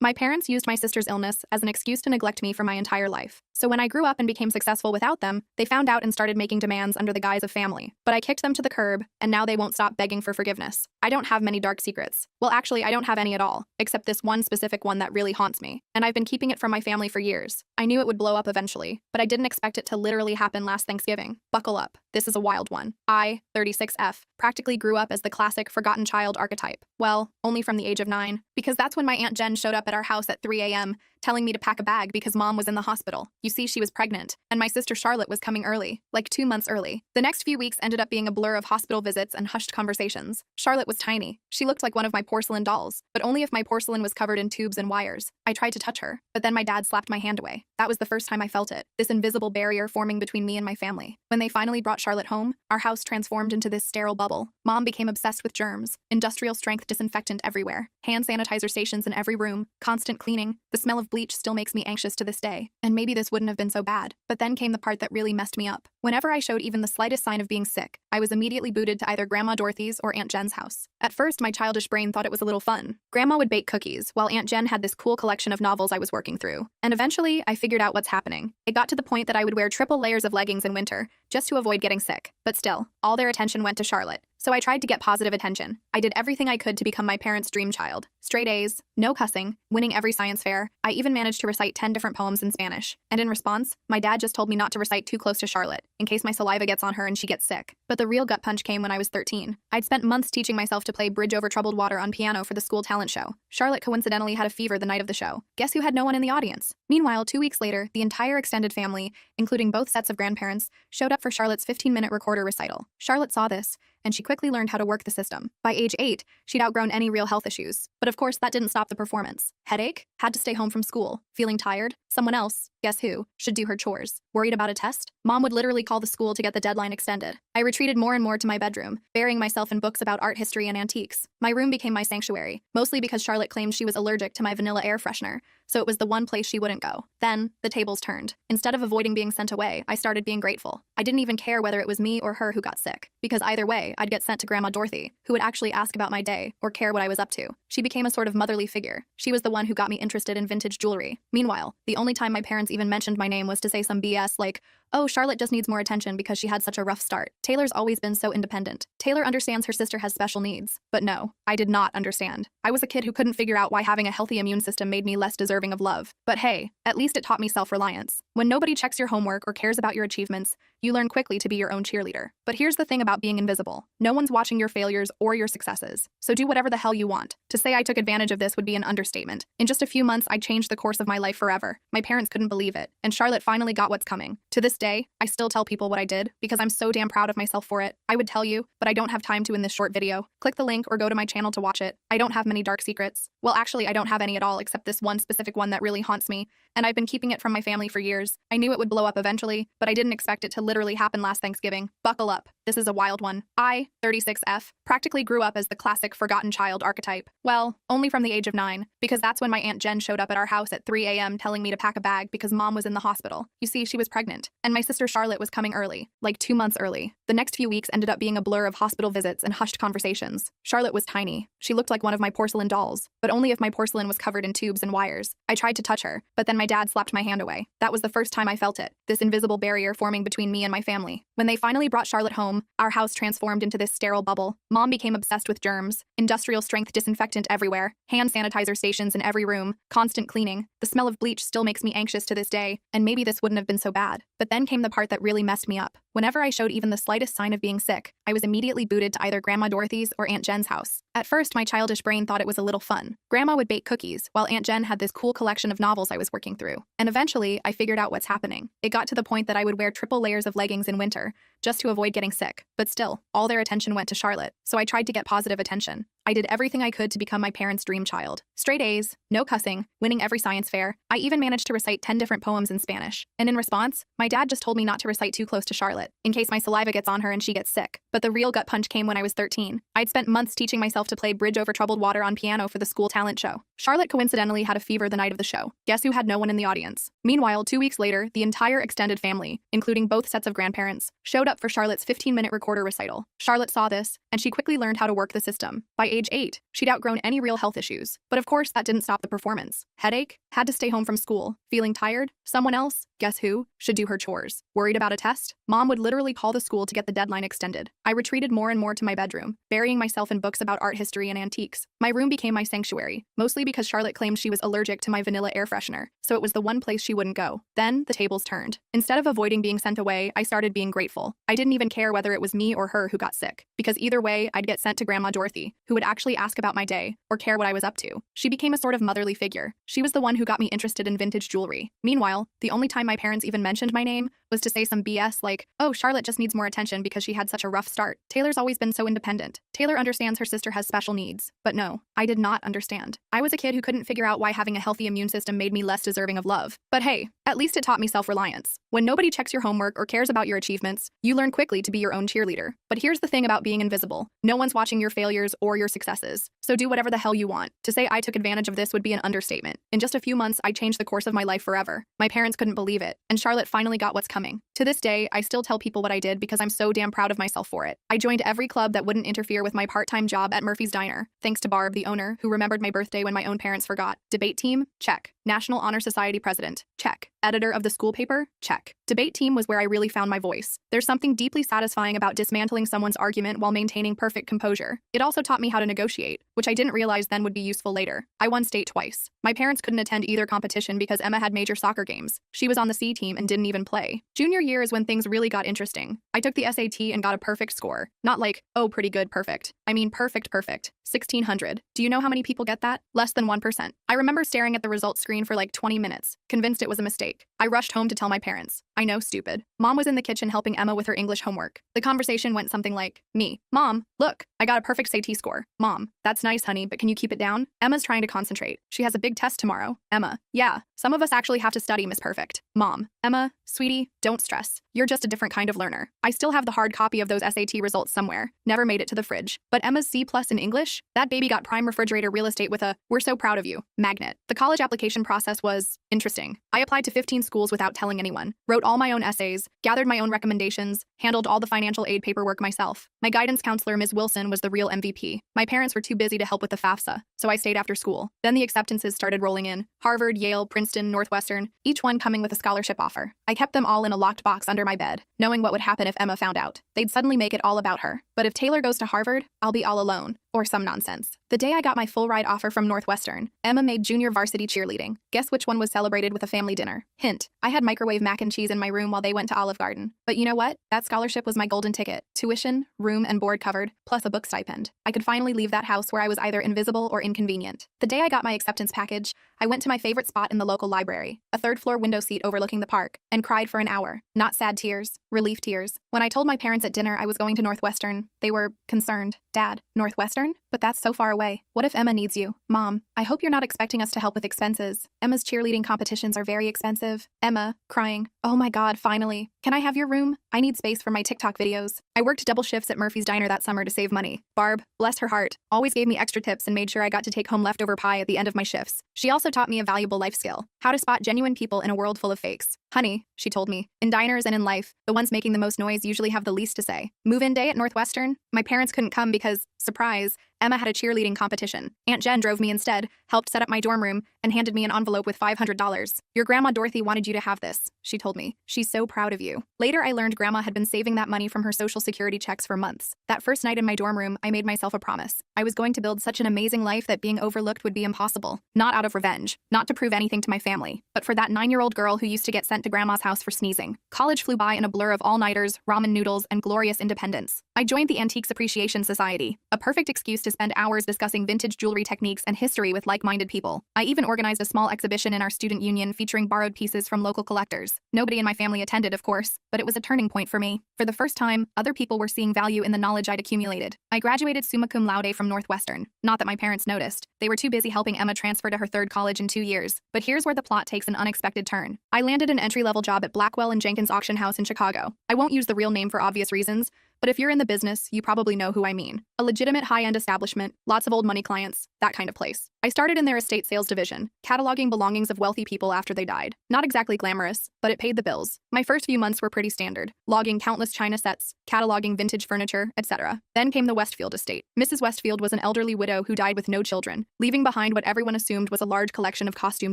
My parents used my sister's illness as an excuse to neglect me for my entire life. So when I grew up and became successful without them, they found out and started making demands under the guise of family. But I kicked them to the curb, and now they won't stop begging for forgiveness. I don't have many dark secrets. Well, actually, I don't have any at all, except this one specific one that really haunts me. And I've been keeping it from my family for years. I knew it would blow up eventually, but I didn't expect it to literally happen last Thanksgiving. Buckle up. This is a wild one. I, 36F, practically grew up as the classic forgotten child archetype. Well, only from the age of 9, because that's when my Aunt Jen showed up at our house at 3 a.m., telling me to pack a bag because Mom was in the hospital. You see, she was pregnant, and my sister Charlotte was coming early, like 2 months early. The next few weeks ended up being a blur of hospital visits and hushed conversations. Charlotte was tiny. She looked like one of my porcelain dolls, but only if my porcelain was covered in tubes and wires. I tried to touch her, but then my dad slapped my hand away. That was the first time I felt it, this invisible barrier forming between me and my family. When they finally brought Charlotte home, our house transformed into this sterile bubble. Mom became obsessed with germs, industrial strength disinfectant everywhere, hand sanitizer stations in every room, constant cleaning. The smell of bleach still makes me anxious to this day. And maybe this wouldn't have been so bad. But then came the part that really messed me up. Whenever I showed even the slightest sign of being sick, I was immediately booted to either Grandma Dorothy's or Aunt Jen's house. At first, my childish brain thought it was a little fun. Grandma would bake cookies, while Aunt Jen had this cool collection of novels I was working through. And eventually, I figured out what's happening. It got to the point that I would wear triple layers of leggings in winter, just to avoid getting sick. But still, all their attention went to Charlotte. So I tried to get positive attention. I did everything I could to become my parents' dream child. Straight A's, no cussing, winning every science fair. I even managed to recite 10 different poems in Spanish. And in response, my dad just told me not to recite too close to Charlotte, in case my saliva gets on her and she gets sick. But the real gut punch came when I was 13. I'd spent months teaching myself to play Bridge Over Troubled Water on piano for the school talent show. Charlotte coincidentally had a fever the night of the show. Guess who had no one in the audience? Meanwhile, 2 weeks later, the entire extended family, including both sets of grandparents, showed up for Charlotte's 15-minute recorder recital. Charlotte saw this, and she quickly learned how to work the system. By age 8, she'd outgrown any real health issues. But of course, that didn't stop the performance. Headache? Had to stay home from school. Feeling tired? Someone else, guess who, should do her chores. Worried about a test? Mom would literally call the school to get the deadline extended. I retreated more and more to my bedroom, burying myself in books about art history and antiques. My room became my sanctuary, mostly because Charlotte claimed she was allergic to my vanilla air freshener, so it was the one place she wouldn't go. Then, the tables turned. Instead of avoiding being sent away, I started being grateful. I didn't even care whether it was me or her who got sick, because either way, I'd get sent to Grandma Dorothy, who would actually ask about my day or care what I was up to. She became a sort of motherly figure. She was the one who got me interested in vintage jewelry. Meanwhile, the only time my parents even mentioned my name was to say some BS like, "Oh, Charlotte just needs more attention because she had such a rough start. Taylor's always been so independent. Taylor understands her sister has special needs." But no, I did not understand. I was a kid who couldn't figure out why having a healthy immune system made me less deserving of love. But hey, at least it taught me self-reliance. When nobody checks your homework or cares about your achievements, you learn quickly to be your own cheerleader. But here's the thing about being invisible. No one's watching your failures or your successes. So do whatever the hell you want. To say I took advantage of this would be an understatement. In just a few months, I changed the course of my life forever. My parents couldn't believe it, and Charlotte finally got what's coming. To this day, I still tell people what I did because I'm so damn proud of myself for it. I would tell you, but I don't have time to in this short video. Click the link or go to my channel to watch it. I don't have many dark secrets. Well, actually, I don't have any at all except this one specific one that really haunts me, and I've been keeping it from my family for years. I knew it would blow up eventually, but I didn't expect it to literally happen last Thanksgiving. Buckle up. This is a wild one. I, 36F, practically grew up as the classic forgotten child archetype. Well, only from the age of 9, because that's when my Aunt Jen showed up at our house at 3 a.m. telling me to pack a bag because Mom was in the hospital. You see, she was pregnant, and my sister Charlotte was coming early, like 2 months early. The next few weeks ended up being a blur of hospital visits and hushed conversations. Charlotte was tiny. She looked like one of my porcelain dolls, but only if my porcelain was covered in tubes and wires. I tried to touch her, but then my dad slapped my hand away. That was the first time I felt it, this invisible barrier forming between me and my family. When they finally brought Charlotte home, our house transformed into this sterile bubble. Mom became obsessed with germs, industrial strength disinfectant everywhere, hand sanitizer stations in every room, constant cleaning. The smell of bleach still makes me anxious to this day, and maybe this wouldn't have been so bad. But then came the part that really messed me up. Whenever I showed even the slightest sign of being sick, I was immediately booted to either Grandma Dorothy's or Aunt Jen's house. At first, my childish brain thought it was a little fun. Grandma would bake cookies, while Aunt Jen had this cool collection of novels I was working through. And eventually, I figured out what's happening. It got to the point that I would wear triple layers of leggings in winter, just to avoid getting sick. But still, all their attention went to Charlotte, so I tried to get positive attention. I did everything I could to become my parents' dream child. Straight A's, no cussing, winning every science fair. I even managed to recite 10 different poems in Spanish. And in response, my dad just told me not to recite too close to Charlotte, in case my saliva gets on her and she gets sick. But the real gut punch came when I was 13. I'd spent months teaching myself to play Bridge Over Troubled Water on piano for the school talent show. Charlotte coincidentally had a fever the night of the show. Guess who had no one in the audience? Meanwhile, 2 weeks later, the entire extended family, including both sets of grandparents, showed up showed up for Charlotte's 15-minute recorder recital. Charlotte saw this, and she quickly learned how to work the system. By age 8, she'd outgrown any real health issues. But of course, that didn't stop the performance. Headache? Had to stay home from school. Feeling tired? Someone else, guess who, should do her chores. Worried about a test? Mom would literally call the school to get the deadline extended. I retreated more and more to my bedroom, burying myself in books about art history and antiques. My room became my sanctuary, mostly because Charlotte claimed she was allergic to my vanilla air freshener, so it was the one place she wouldn't go. Then, the tables turned. Instead of avoiding being sent away, I started being grateful. I didn't even care whether it was me or her who got sick, because either way, I'd get sent to Grandma Dorothy, who would actually ask about my day, or care what I was up to. She became a sort of motherly figure. She was the one who got me interested in vintage jewelry. Meanwhile, the only time my parents even mentioned my name was to say some BS like, oh, Charlotte just needs more attention because she had such a rough start. Taylor's always been so independent. Taylor understands her sister has special needs. But no, I did not understand. I was a kid who couldn't figure out why having a healthy immune system made me less deserving of love. But hey, at least it taught me self-reliance. When nobody checks your homework or cares about your achievements, you learn quickly to be your own cheerleader. But here's the thing about being invisible. No one's watching your failures or your successes. So do whatever the hell you want. To say I took advantage of this would be an understatement. In just a few months, I changed the course of my life forever. My parents couldn't believe it, and Charlotte finally got what's coming. To this day, I still tell people what I did because I'm so damn proud of myself for it. I joined every club that wouldn't interfere with my part-time job at Murphy's Diner, thanks to Barb, the owner, who remembered my birthday when my own parents forgot. Debate team? Check. National Honor Society president? Check. Editor of the school paper? Check. Debate team was where I really found my voice. There's something deeply satisfying about dismantling someone's argument while maintaining perfect composure. It also taught me how to negotiate, which I didn't realize then would be useful later. I won state twice. My parents couldn't attend either competition because Emma had major soccer games. She was on the C team and didn't even play. Junior year is when things really got interesting. I took the SAT and got a perfect score. Not like, oh, pretty good, perfect. I mean perfect. 1600. Do you know how many people get that? Less than 1%. I remember staring at the results screen for like 20 minutes, convinced it was a mistake. I rushed home to tell my parents. I know, stupid. Mom was in the kitchen helping Emma with her English homework. The conversation went something like, me. Mom, look, I got a perfect SAT score. Mom, that's nice, honey, but can you keep it down? Emma's trying to concentrate. She has a big test tomorrow. Emma, yeah, some of us actually have to study, Miss Perfect. Mom, Emma, sweetie, don't stress. You're just a different kind of learner. I still have the hard copy of those SAT results somewhere. Never made it to the fridge. But Emma's C+ in English? That baby got prime refrigerator real estate with a, we're so proud of you, magnet. The college application process was interesting. I applied to 15 schools without telling anyone, wrote all my own essays, gathered my own recommendations, handled all the financial aid paperwork myself. My guidance counselor, Ms. Wilson, was the real MVP. My parents were too busy to help with the FAFSA, so I stayed after school. Then the acceptances started rolling in. Harvard, Yale, Princeton, Northwestern, each one coming with a scholarship offer. I kept them all in a locked box under my bed, knowing what would happen if Emma found out. They'd suddenly make it all about her. But if Taylor goes to Harvard, I'll be all alone. Or some nonsense. The day I got my full ride offer from Northwestern, Emma made junior varsity cheerleading. Guess which one was celebrated with a family dinner? Hint, I had microwave mac and cheese in my room while they went to Olive Garden. But you know what? That scholarship was my golden ticket. Tuition, room and board covered, plus a book stipend. I could finally leave that house where I was either invisible or inconvenient. The day I got my acceptance package, I went to my favorite spot in the local library, a third-floor window seat overlooking the park, and cried for an hour. Not sad tears, relief tears. When I told my parents at dinner I was going to Northwestern, they were concerned. Dad, Northwestern? But that's so far away. What if Emma needs you? Mom, I hope you're not expecting us to help with expenses. Emma's cheerleading competitions are very expensive. Emma, crying. Oh my God, finally. Can I have your room? I need space for my TikTok videos. I worked double shifts at Murphy's Diner that summer to save money. Barb, bless her heart, always gave me extra tips and made sure I got to take home leftover pie at the end of my shifts. She also taught me a valuable life skill, how to spot genuine people in a world full of fakes. Honey, she told me, in diners and in life, the ones making the most noise usually have the least to say. Move-in day at Northwestern? My parents couldn't come because, surprise, Emma had a cheerleading competition. Aunt Jen drove me instead, helped set up my dorm room, and handed me an envelope with $500. Your Grandma Dorothy wanted you to have this, she told me. She's so proud of you. Later, I learned Grandma had been saving that money from her Social Security checks for months. That first night in my dorm room, I made myself a promise. I was going to build such an amazing life that being overlooked would be impossible. Not out of revenge, not to prove anything to my family, but for that 9-year-old girl who used to get sent to Grandma's house for sneezing. College flew by in a blur of all-nighters, ramen noodles, and glorious independence. I joined the Antiques Appreciation Society, a perfect excuse to spend hours discussing vintage jewelry techniques and history with like-minded people. I even organized a small exhibition in our student union featuring borrowed pieces from local collectors. Nobody in my family attended, of course, but it was a turning point for me. For the first time, other people were seeing value in the knowledge I'd accumulated. I graduated summa cum laude from Northwestern. Not that my parents noticed. They were too busy helping Emma transfer to her third college in 2 years. But here's where the plot takes an unexpected turn. I landed an entry-level job at Blackwell & Jenkins Auction House in Chicago. I won't use the real name for obvious reasons, but if you're in the business, you probably know who I mean. A legitimate high-end establishment, lots of old money clients, that kind of place. I started in their estate sales division, cataloging belongings of wealthy people after they died. Not exactly glamorous, but it paid the bills. My first few months were pretty standard, logging countless china sets, cataloging vintage furniture, etc. Then came the Westfield estate. Mrs. Westfield was an elderly widow who died with no children, leaving behind what everyone assumed was a large collection of costume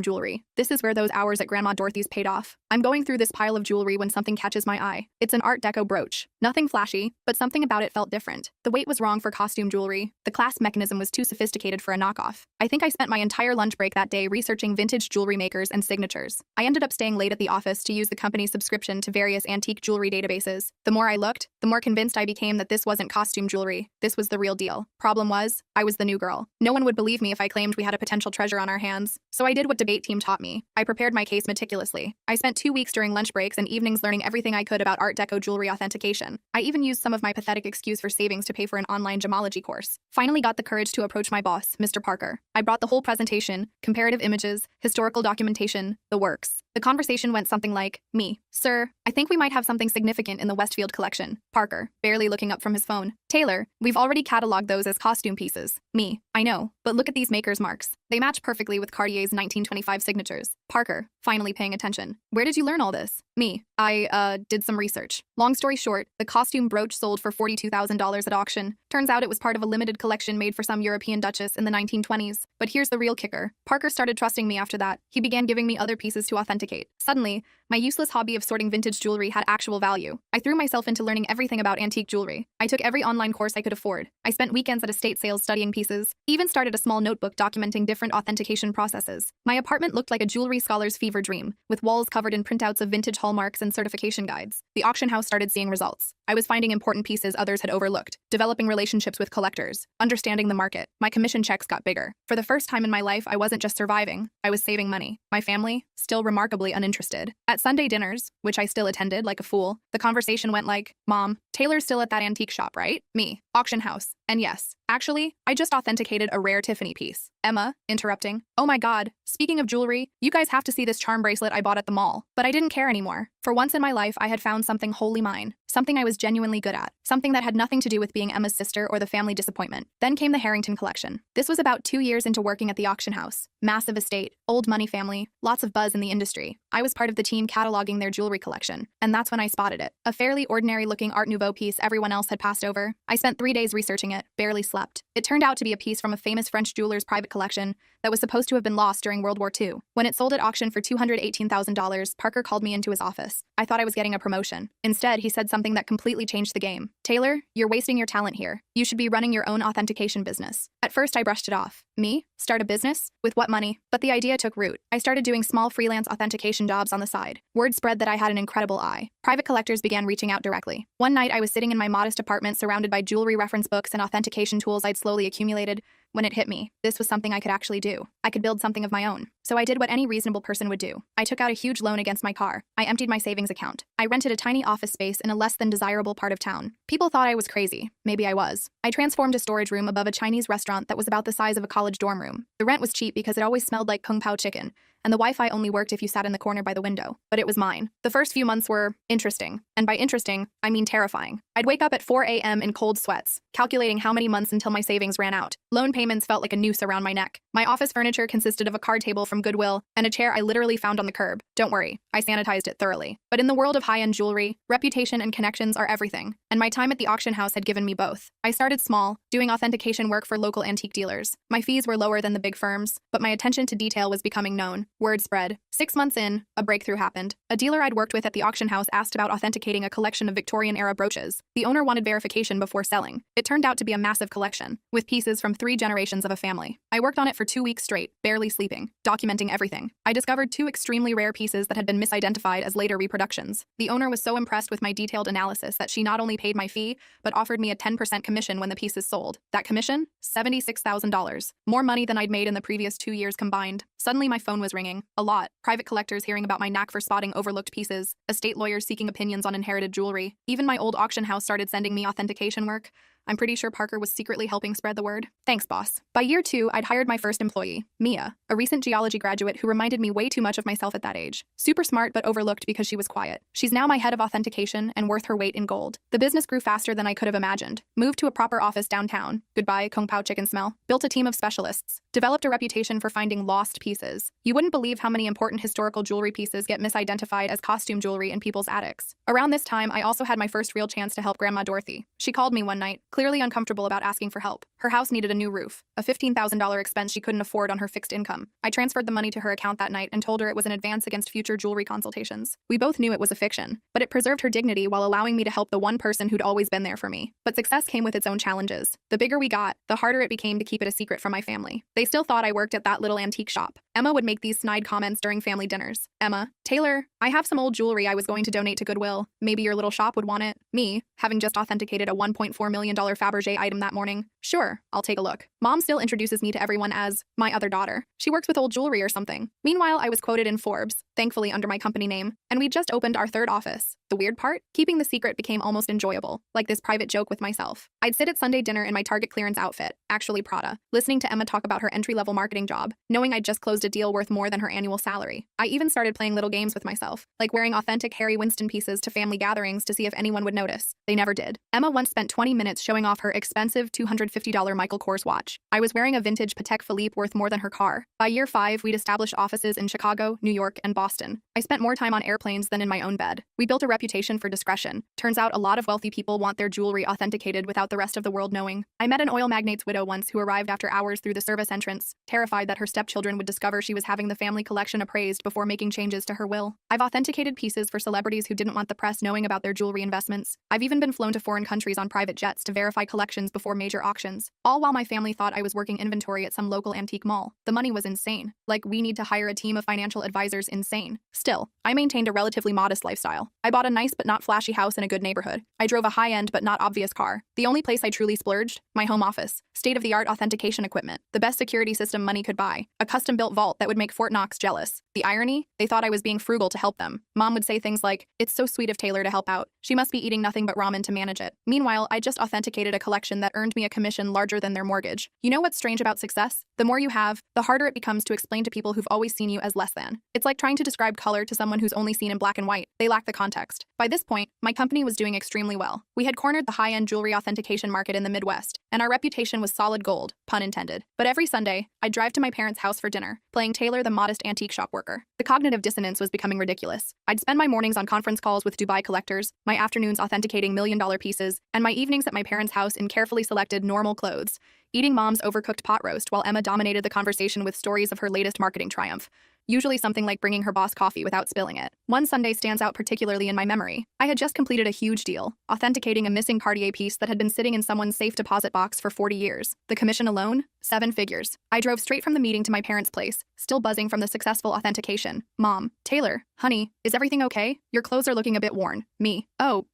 jewelry. This is where those hours at Grandma Dorothy's paid off. I'm going through this pile of jewelry when something catches my eye. It's an Art Deco brooch. Nothing flashy, but something about it felt different. The weight was wrong for costume jewelry. The clasp mechanism was too sophisticated for a knockoff. I think I spent my entire lunch break that day researching vintage jewelry makers and signatures. I ended up staying late at the office to use the company's subscription to various antique jewelry databases. The more I looked, the more convinced I became that this wasn't costume jewelry. This was the real deal. Problem was, I was the new girl. No one would believe me if I claimed we had a potential treasure on our hands. So I did what debate team taught me. I prepared my case meticulously. I spent 2 weeks during lunch breaks and evenings learning everything I could about Art Deco jewelry authentication. I even used some of my pathetic excuse for savings to pay for an online gemology course. Finally got the courage to approach my boss, Mr. Parker. I brought the whole presentation, comparative images, historical documentation, the works. The conversation went something like, me, sir, I think we might have something significant in the Westfield collection. Parker, barely looking up from his phone. Taylor, we've already cataloged those as costume pieces. Me, I know, but look at these makers' marks. They match perfectly with Cartier's 1925 signatures. Parker, finally paying attention. Where did you learn all this? Me, I did some research. Long story short, the costume brooch sold for $42,000 at auction. Turns out it was part of a limited collection made for some European duchess in the 1920s. But here's the real kicker. Parker started trusting me after that. He began giving me other pieces to authenticate. Suddenly, my useless hobby of sorting vintage jewelry had actual value. I threw myself into learning everything about antique jewelry. I took every online course I could afford. I spent weekends at estate sales studying pieces, even started a small notebook documenting different authentication processes. My apartment looked like a jewelry scholar's fever dream, with walls covered in printouts of vintage hallmarks and certification guides. The auction house started seeing results. I was finding important pieces others had overlooked, developing relationships with collectors, understanding the market. My commission checks got bigger. For the first time in my life, I wasn't just surviving, I was saving money. My family, still remarkably uninterested. At Sunday dinners, which I still attended like a fool, the conversation went like, Mom, Taylor's still at that antique shop, right? Me, auction house. And yes, actually, I just authenticated a rare Tiffany piece. Emma, interrupting, oh my god, speaking of jewelry, you guys have to see this charm bracelet I bought at the mall. But I didn't care anymore. For once in my life, I had found something wholly mine. Something I was genuinely good at. Something that had nothing to do with being Emma's sister or the family disappointment. Then came the Harrington collection. This was about 2 years into working at the auction house. Massive estate, old money family, lots of buzz in the industry. I was part of the team cataloging their jewelry collection. And that's when I spotted it. A fairly ordinary-looking Art Nouveau piece everyone else had passed over. I spent 3 days researching it, barely slept. It turned out to be a piece from a famous French jeweler's private collection that was supposed to have been lost during World War II. When it sold at auction for $218,000, Parker called me into his office. I thought I was getting a promotion. Instead, he said something that completely changed the game. Taylor, you're wasting your talent here. You should be running your own authentication business. At first, I brushed it off. Me? Start a business? With what money? But the idea took root. I started doing small freelance authentication jobs on the side. Word spread that I had an incredible eye. Private collectors began reaching out directly. One night, I was sitting in my modest apartment surrounded by jewelry reference books and authentication tools I'd slowly accumulated when it hit me. This was something I could actually do. I could build something of my own. So I did what any reasonable person would do. I took out a huge loan against my car. I emptied my savings account. I rented a tiny office space in a less than desirable part of town. People thought I was crazy. Maybe I was. I transformed a storage room above a Chinese restaurant that was about the size of a college dorm room. The rent was cheap because it always smelled like Kung Pao chicken, and the Wi-Fi only worked if you sat in the corner by the window. But it was mine. The first few months were interesting. And by interesting, I mean terrifying. I'd wake up at 4 a.m. in cold sweats, calculating how many months until my savings ran out. Loan payments felt like a noose around my neck. My office furniture consisted of a card table from Goodwill and a chair I literally found on the curb. Don't worry, I sanitized it thoroughly. But in the world of high-end jewelry, reputation and connections are everything. And my time at the auction house had given me both. I started small, doing authentication work for local antique dealers. My fees were lower than the big firms, but my attention to detail was becoming known. Word spread. 6 months in, a breakthrough happened. A dealer I'd worked with at the auction house asked about authenticating a collection of Victorian-era brooches. The owner wanted verification before selling. It turned out to be a massive collection, with pieces from 3 generations of a family. I worked on it for 2 weeks straight, barely sleeping, documenting everything. I discovered 2 extremely rare pieces that had been misidentified as later reproductions. The owner was so impressed with my detailed analysis that she not only paid my fee, but offered me a 10% commission when the pieces sold. That commission? $76,000. More money than I'd made in the previous 2 years combined. Suddenly my phone was ringing. A lot. Private collectors hearing about my knack for spotting overlooked pieces. Estate lawyers seeking opinions on inherited jewelry. Even my old auction house started sending me authentication work. I'm pretty sure Parker was secretly helping spread the word. Thanks, boss. By year 2, I'd hired my first employee, Mia, a recent geology graduate who reminded me way too much of myself at that age. Super smart but overlooked because she was quiet. She's now my head of authentication and worth her weight in gold. The business grew faster than I could have imagined. Moved to a proper office downtown. Goodbye, Kung Pao chicken smell. Built a team of specialists. Developed a reputation for finding lost pieces. You wouldn't believe how many important historical jewelry pieces get misidentified as costume jewelry in people's attics. Around this time, I also had my first real chance to help Grandma Dorothy. She called me one night, clearly uncomfortable about asking for help. Her house needed a new roof, a $15,000 expense she couldn't afford on her fixed income. I transferred the money to her account that night and told her it was an advance against future jewelry consultations. We both knew it was a fiction, but it preserved her dignity while allowing me to help the one person who'd always been there for me. But success came with its own challenges. The bigger we got, the harder it became to keep it a secret from my family. They still thought I worked at that little antique shop. Emma would make these snide comments during family dinners. Emma, Taylor, I have some old jewelry I was going to donate to Goodwill. Maybe your little shop would want it. Me, having just authenticated a $1.4 million Fabergé item that morning. Sure, I'll take a look. Mom still introduces me to everyone as my other daughter. She works with old jewelry or something. Meanwhile, I was quoted in Forbes, thankfully under my company name, and we just opened our 3rd office. The weird part? Keeping the secret became almost enjoyable, like this private joke with myself. I'd sit at Sunday dinner in my Target clearance outfit, actually Prada, listening to Emma talk about her entry-level marketing job, knowing I'd just closed a deal worth more than her annual salary. I even started playing little games with myself, like wearing authentic Harry Winston pieces to family gatherings to see if anyone would notice. They never did. Emma once spent 20 minutes showing off her expensive $250 Michael Kors watch. I was wearing a vintage Patek Philippe worth more than her car. By year 5, we'd established offices in Chicago, New York, and Boston. I spent more time on airplanes than in my own bed. We built a reputation for discretion. Turns out a lot of wealthy people want their jewelry authenticated without the rest of the world knowing. I met an oil magnate's widow once who arrived after hours through the service entrance, terrified that her stepchildren would discover she was having the family collection appraised before making changes to her will. I've authenticated pieces for celebrities who didn't want the press knowing about their jewelry investments. I've even been flown to foreign countries on private jets to verify collections before major auctions, all while my family thought I was working inventory at some local antique mall. The money was insane. Like, we need to hire a team of financial advisors insane. Still, I maintained a relatively modest lifestyle. I bought a nice but not flashy house in a good neighborhood. I drove a high-end but not obvious car. The only place I truly splurged? My home office. State-of-the-art authentication equipment. The best security system money could buy. A custom-built vault that would make Fort Knox jealous. The irony? They thought I was being frugal to help them. Mom would say things like, "It's so sweet of Taylor to help out. She must be eating nothing but ramen to manage it." Meanwhile, I just authenticated a collection that earned me a commission larger than their mortgage. You know what's strange about success? The more you have, the harder it becomes to explain to people who've always seen you as less than. It's like trying to describe color to someone who's only seen in black and white. They lack the context. By this point, my company was doing extremely well. We had cornered the high-end jewelry authentication market in the Midwest, and our reputation was solid gold, pun intended. But every Sunday, I'd drive to my parents' house for dinner, playing Taylor the modest antique shop worker. The cognitive dissonance was becoming ridiculous. I'd spend my mornings on conference calls with Dubai collectors, my afternoons authenticating million-dollar pieces, and my evenings at my parents' house in carefully selected normal clothes, eating Mom's overcooked pot roast while Emma dominated the conversation with stories of her latest marketing triumph. Usually something like bringing her boss coffee without spilling it. One Sunday stands out particularly in my memory. I had just completed a huge deal, authenticating a missing Cartier piece that had been sitting in someone's safe deposit box for 40 years. The commission alone? 7 figures. I drove straight from the meeting to my parents' place, still buzzing from the successful authentication. Mom, Taylor, honey, is everything okay? Your clothes are looking a bit worn. Me, oh,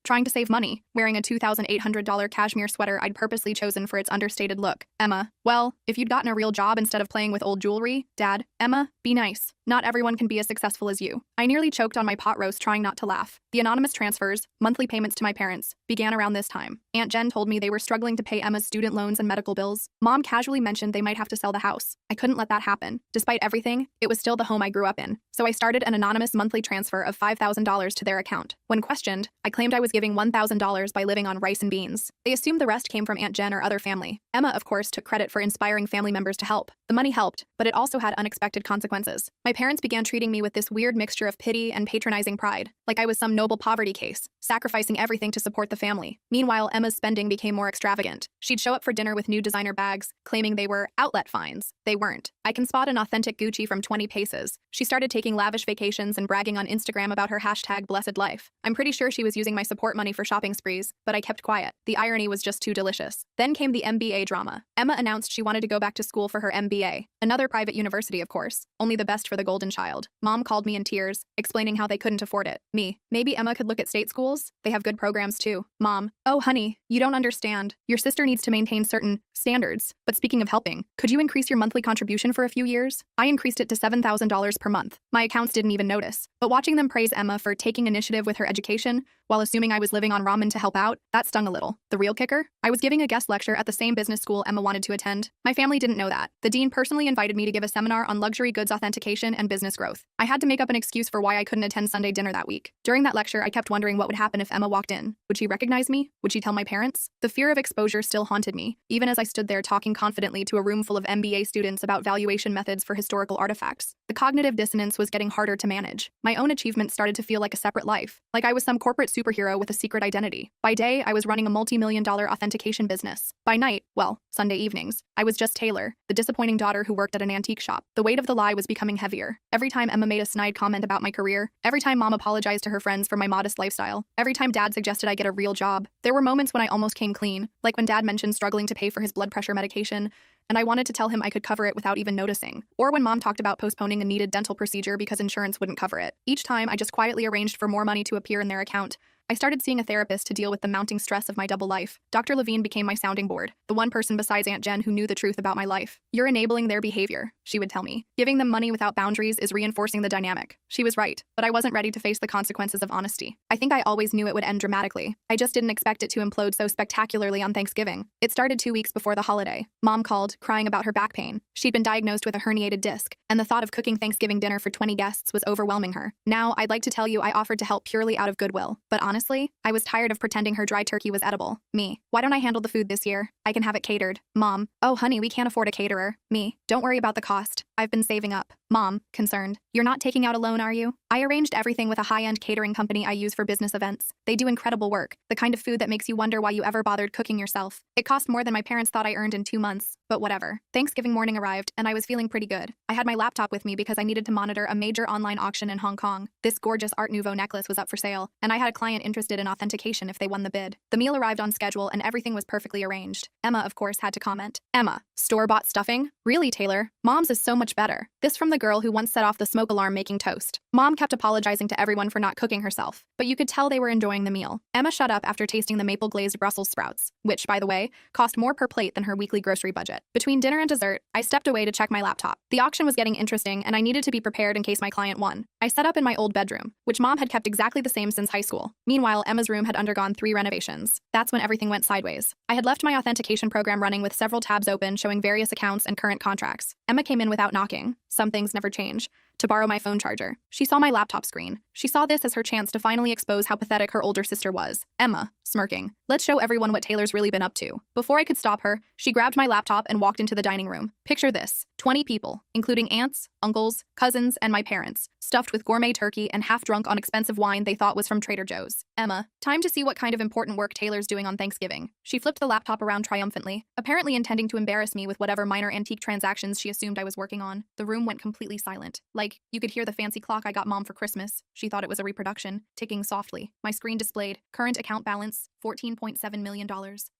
trying to save money, wearing a $2,800 cashmere sweater I'd purposely chosen for its understated look. Emma, well, if you'd gotten a real job instead of playing with old jewelry. Dad, Emma, be nice. Not everyone can be as successful as you. I nearly choked on my pot roast trying not to laugh. The anonymous transfers, monthly payments to my parents, began around this time. Aunt Jen told me they were struggling to pay Emma's student loans and medical bills. Mom casually mentioned they might have to sell the house. I couldn't let that happen. Despite everything, it was still the home I grew up in. So I started an anonymous monthly transfer of $5,000 to their account. When questioned, I claimed I was giving $1,000 by living on rice and beans. They assumed the rest came from Aunt Jen or other family. Emma, of course, took credit for inspiring family members to help. The money helped, but it also had unexpected consequences. My parents began treating me with this weird mixture of pity and patronizing pride, like I was some noble poverty case, sacrificing everything to support the family. Meanwhile, Emma's spending became more extravagant. She'd show up for dinner with new designer bags, claiming they were outlet finds. They weren't. I can spot an authentic Gucci from 20 paces. She started taking lavish vacations and bragging on Instagram about her #blessed life. I'm pretty sure she was using my support money for shopping sprees, but I kept quiet. The irony was just too delicious. Then came the MBA drama. Emma announced she wanted to go back to school for her MBA. Another private university, of course. Only the best for the golden child. Mom called me in tears, explaining how they couldn't afford it. Me, maybe Emma could look at state schools? They have good programs too. Mom, oh honey, you don't understand. Your sister needs to maintain certain standards. But speaking of helping, could you increase your monthly contribution for a few years? I increased it to $7,000 per month. My accounts didn't even notice. But watching them praise Emma for taking initiative with her education while assuming I was living on ramen to help out. That stung a little. The real kicker? I was giving a guest lecture at the same business school Emma wanted to attend. My family didn't know that. The dean personally invited me to give a seminar on luxury goods authentication and business growth. I had to make up an excuse for why I couldn't attend Sunday dinner that week. During that lecture, I kept wondering what would happen if Emma walked in. Would she recognize me? Would she tell my parents? The fear of exposure still haunted me, even as I stood there talking confidently to a room full of MBA students about valuation methods for historical artifacts. The cognitive dissonance was getting harder to manage. My own achievements started to feel like a separate life, like I was some corporate superhero with a secret identity. By day, I was running a multi-million-dollar authentication business. By night, well, Sunday evenings, I was just Taylor, the disappointing daughter who worked at an antique shop. The weight of the lie was becoming heavier. Every time Emma made a snide comment about my career, every time Mom apologized to her friends for my modest lifestyle, every time Dad suggested I get a real job, there were moments when I almost came clean, like when Dad mentioned struggling to pay for his blood pressure medication, and I wanted to tell him I could cover it without even noticing. Or when Mom talked about postponing a needed dental procedure because insurance wouldn't cover it. Each time, I just quietly arranged for more money to appear in their account. I started seeing a therapist to deal with the mounting stress of my double life. Dr. Levine became my sounding board, the one person besides Aunt Jen who knew the truth about my life. You're enabling their behavior, she would tell me. Giving them money without boundaries is reinforcing the dynamic. She was right, but I wasn't ready to face the consequences of honesty. I think I always knew it would end dramatically. I just didn't expect it to implode so spectacularly on Thanksgiving. It started 2 weeks before the holiday. Mom called, crying about her back pain. She'd been diagnosed with a herniated disc, and the thought of cooking Thanksgiving dinner for 20 guests was overwhelming her. Now, I'd like to tell you I offered to help purely out of goodwill, but honestly, I was tired of pretending her dry turkey was edible. Me. Why don't I handle the food this year? I can have it catered. Mom. Oh, honey, we can't afford a caterer. Me. Don't worry about the cost. I've been saving up. Mom. Concerned. You're not taking out a loan, are you? I arranged everything with a high-end catering company I use for business events. They do incredible work, the kind of food that makes you wonder why you ever bothered cooking yourself. It cost more than my parents thought I earned in 2 months, but whatever. Thanksgiving morning arrived, and I was feeling pretty good. I had my laptop with me because I needed to monitor a major online auction in Hong Kong. This gorgeous Art Nouveau necklace was up for sale, and I had a client interested in authentication if they won the bid. The meal arrived on schedule, and everything was perfectly arranged. Emma, of course, had to comment. Emma. Store-bought stuffing? Really, Taylor? Mom's is so much better. This from the girl who once set off the smoke alarm making toast. Mom kept apologizing to everyone for not cooking herself, but you could tell they were enjoying the meal. Emma shut up after tasting the maple-glazed Brussels sprouts, which, by the way, cost more per plate than her weekly grocery budget. Between dinner and dessert, I stepped away to check my laptop. The auction was getting interesting, and I needed to be prepared in case my client won. I set up in my old bedroom, which Mom had kept exactly the same since high school. Meanwhile, Emma's room had undergone 3 renovations. That's when everything went sideways. I had left my authentication program running with several tabs open showing various accounts and current contracts. Emma came in without knocking. Some things never change. To borrow my phone charger. She saw my laptop screen. She saw this as her chance to finally expose how pathetic her older sister was. Emma, smirking. Let's show everyone what Taylor's really been up to. Before I could stop her, she grabbed my laptop and walked into the dining room. Picture this. 20 people, including aunts, uncles, cousins, and my parents, stuffed with gourmet turkey and half drunk on expensive wine they thought was from Trader Joe's. Emma, time to see what kind of important work Taylor's doing on Thanksgiving. She flipped the laptop around triumphantly, apparently intending to embarrass me with whatever minor antique transactions she assumed I was working on. The room went completely silent. Like, you could hear the fancy clock I got Mom for Christmas. She thought it was a reproduction, ticking softly. My screen displayed current account balance, $14.7 million.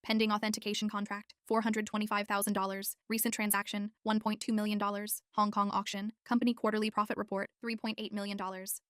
Pending authentication contract, $425,000. Recent transaction, $1.2 million. Hong Kong auction. Company quarterly profit report, $3.8 million.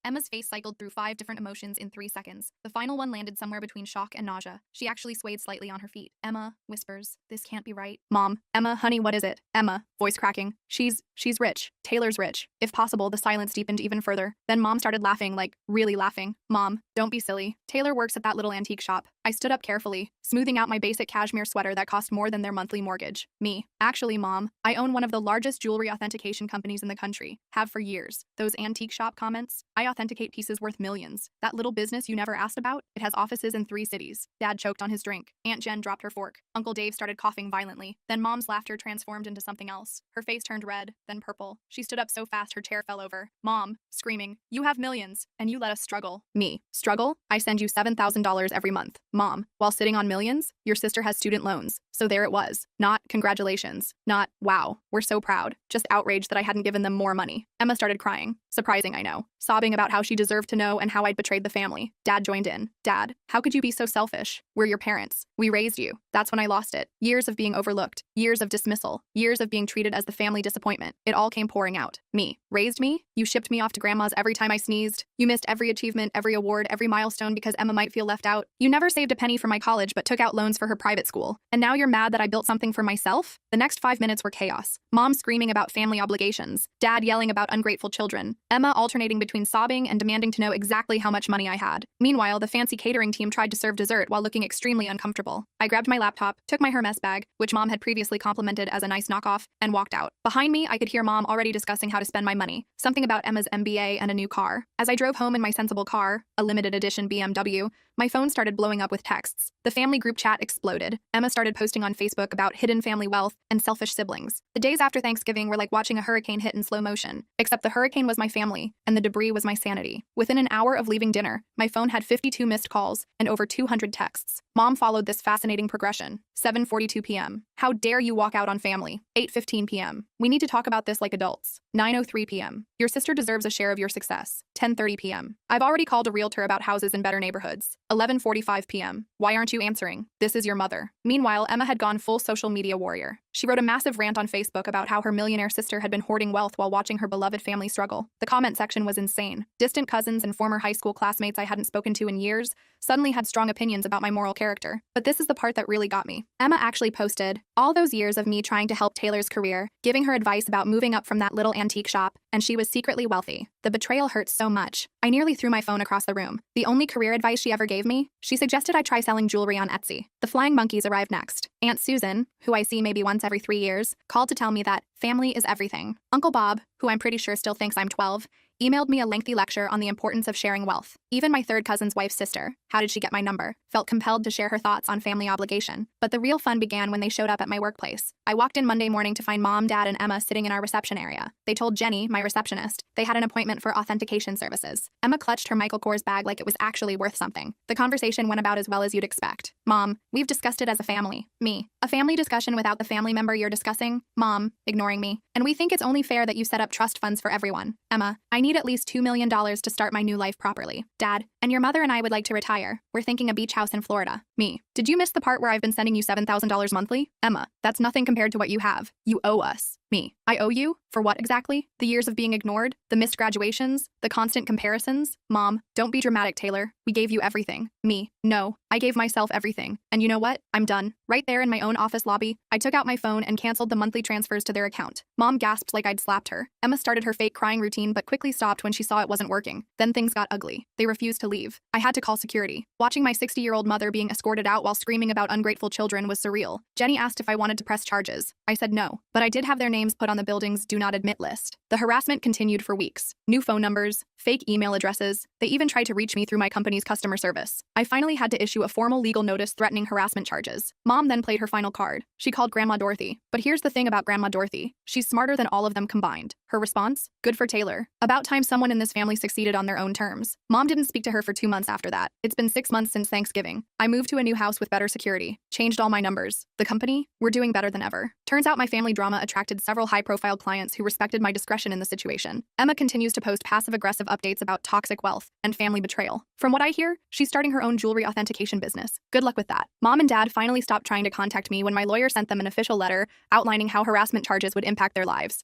Emma's face cycled through 5 different emotions in 3 seconds. The final one landed somewhere between shock and nausea. She actually swayed slightly on her feet. Emma whispers, "This can't be right." Mom. Emma, honey, what is it? Emma, voice cracking. She's rich. Taylor's rich. If possible, the silence deepened even further. Then Mom started laughing, like, really laughing. Mom, don't be silly. Taylor works at that little antique shop. I stood up carefully, smoothing out my basic cashmere sweater that cost more than their monthly mortgage. Me. Actually, Mom, I own one of the largest jewelry authentication companies in the country. Have for years. Those antique shop comments? I authenticate pieces worth millions. That little business you never asked about? It has offices in 3 cities. Dad choked on his drink. Aunt Jen dropped her fork. Uncle Dave started coughing violently. Then Mom's laughter transformed into something else. Her face turned red, then purple. She stood up so fast her chair fell over. Mom, screaming, "You have millions, and you let us struggle." Me. Struggle? I send you $7,000 every month. Mom, while sitting on millions, your sister has student loans. So there it was. Not congratulations. Not, wow, we're so proud. Just outraged that I hadn't given them more money. Emma started crying. Surprising, I know. Sobbing about how she deserved to know and how I'd betrayed the family. Dad joined in. Dad, how could you be so selfish? We're your parents. We raised you. That's when I lost it. Years of being overlooked. Years of dismissal. Years of being treated as the family disappointment. It all came pouring out. Me. Raised me? You shipped me off to grandma's every time I sneezed. You missed every achievement, every award, every milestone because Emma might feel left out. You never saved saved a penny for my college but took out loans for her private school. And now you're mad that I built something for myself? The next 5 minutes were chaos. Mom screaming about family obligations, Dad yelling about ungrateful children, Emma alternating between sobbing and demanding to know exactly how much money I had. Meanwhile, the fancy catering team tried to serve dessert while looking extremely uncomfortable. I grabbed my laptop, took my Hermes bag, which Mom had previously complimented as a nice knockoff, and walked out. Behind me, I could hear Mom already discussing how to spend my money, something about Emma's MBA and a new car. As I drove home in my sensible car, a limited edition BMW, my phone started blowing up with texts. The family group chat exploded. Emma started posting on Facebook about hidden family wealth and selfish siblings. The days after Thanksgiving were like watching a hurricane hit in slow motion, except the hurricane was my family, and the debris was my sanity. Within an hour of leaving dinner, my phone had 52 missed calls and over 200 texts. Mom followed this fascinating progression. 7:42 p.m. How dare you walk out on family? 8:15 p.m. We need to talk about this like adults. 9:03 p.m. Your sister deserves a share of your success. 10:30 p.m. I've already called a realtor about houses in better neighborhoods. 11:45 p.m. Why aren't you answering? This is your mother. Meanwhile, Emma had gone full social media warrior. She wrote a massive rant on Facebook about how her millionaire sister had been hoarding wealth while watching her beloved family struggle. The comment section was insane. Distant cousins and former high school classmates I hadn't spoken to in years suddenly had strong opinions about my moral character. But this is the part that really got me. Emma actually posted, all those years of me trying to help Taylor's career, giving her advice about moving up from that little antique shop, and she was secretly wealthy. The betrayal hurts so much. I nearly threw my phone across the room. The only career advice she ever gave me, she suggested I try selling jewelry on Etsy. The flying monkeys arrived next. Aunt Susan, who I see maybe once every 3 years, called to tell me that family is everything. Uncle Bob, who I'm pretty sure still thinks I'm 12, emailed me a lengthy lecture on the importance of sharing wealth. Even my third cousin's wife's sister, how did she get my number, felt compelled to share her thoughts on family obligation. But the real fun began when they showed up at my workplace. I walked in Monday morning to find Mom, Dad, and Emma sitting in our reception area. They told Jenny, my receptionist, they had an appointment for authentication services. Emma clutched her Michael Kors bag like it was actually worth something. The conversation went about as well as you'd expect. Mom, we've discussed it as a family. Me, a family discussion without the family member you're discussing? Mom, ignoring me. And we think it's only fair that you set up trust funds for everyone. Emma, I need at least $2 million to start my new life properly. Dad, and your mother and I would like to retire. We're thinking a beach house in Florida. Me, did you miss the part where I've been sending you $7,000 monthly? Emma, that's nothing compared to what you have. You owe us. Me, I owe you? For what exactly? The years of being ignored? The missed graduations? The constant comparisons? Mom, don't be dramatic, Taylor. We gave you everything. Me, no, I gave myself everything. And you know what? I'm done. Right there in my own office lobby, I took out my phone and canceled the monthly transfers to their account. Mom gasped like I'd slapped her. Emma started her fake crying routine but quickly stopped when she saw it wasn't working. Then things got ugly. They refused to leave. I had to call security. Watching my 60-year-old mother being escorted out while screaming about ungrateful children was surreal. Jenny asked if I wanted to press charges. I said no, but I did have their names put on the building's do not admit list. The harassment continued for weeks. New phone numbers, fake email addresses. They even tried to reach me through my company's customer service. I finally had to issue a formal legal notice threatening harassment charges. Mom then played her final card. She called Grandma Dorothy. But here's the thing about Grandma Dorothy. She's smarter than all of them combined. Her response? Good for Taylor. About time someone in this family succeeded on their own terms. Mom didn't speak to her for 2 months after that. It's been 6 months since Thanksgiving. I moved to a new house with better security. Changed all my numbers. The company? We're doing better than ever. Turns out my family drama attracted several high-profile clients who respected my discretion in the situation. Emma continues to post passive-aggressive updates about toxic wealth and family betrayal. From what I hear, she's starting her own jewelry authentication business. Good luck with that. Mom and Dad finally stopped trying to contact me when my lawyer sent them an official letter outlining how harassment charges would impact their lives.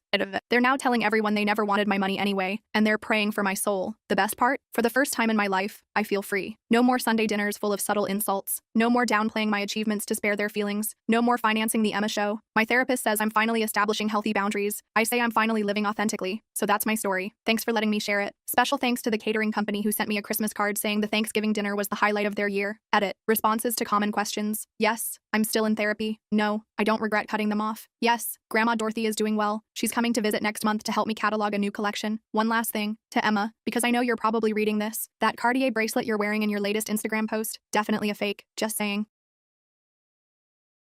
They're now telling everyone they never wanted my money anyway, and they're praying for my soul. The best part? For the first time in my life, I feel free. No more Sunday dinners full of subtle insults. No more downplaying my achievements to spare their feelings. No more financing the Emma show. My therapist says I'm finally establishing healthy boundaries. I say I'm finally living authentically. So that's my story. Thanks for letting me share it. Special thanks to the catering company who sent me a Christmas card saying the Thanksgiving dinner was the highlight of their year. Edit. Responses to common questions. Yes, I'm still in therapy. No, I don't regret cutting them off. Yes, Grandma Dorothy is doing well. She's coming to visit next month to help me catalog a new collection. One last thing. To Emma, because I know you're probably reading this, that Cartier bracelet you're wearing in your latest Instagram post, definitely a fake. Just saying.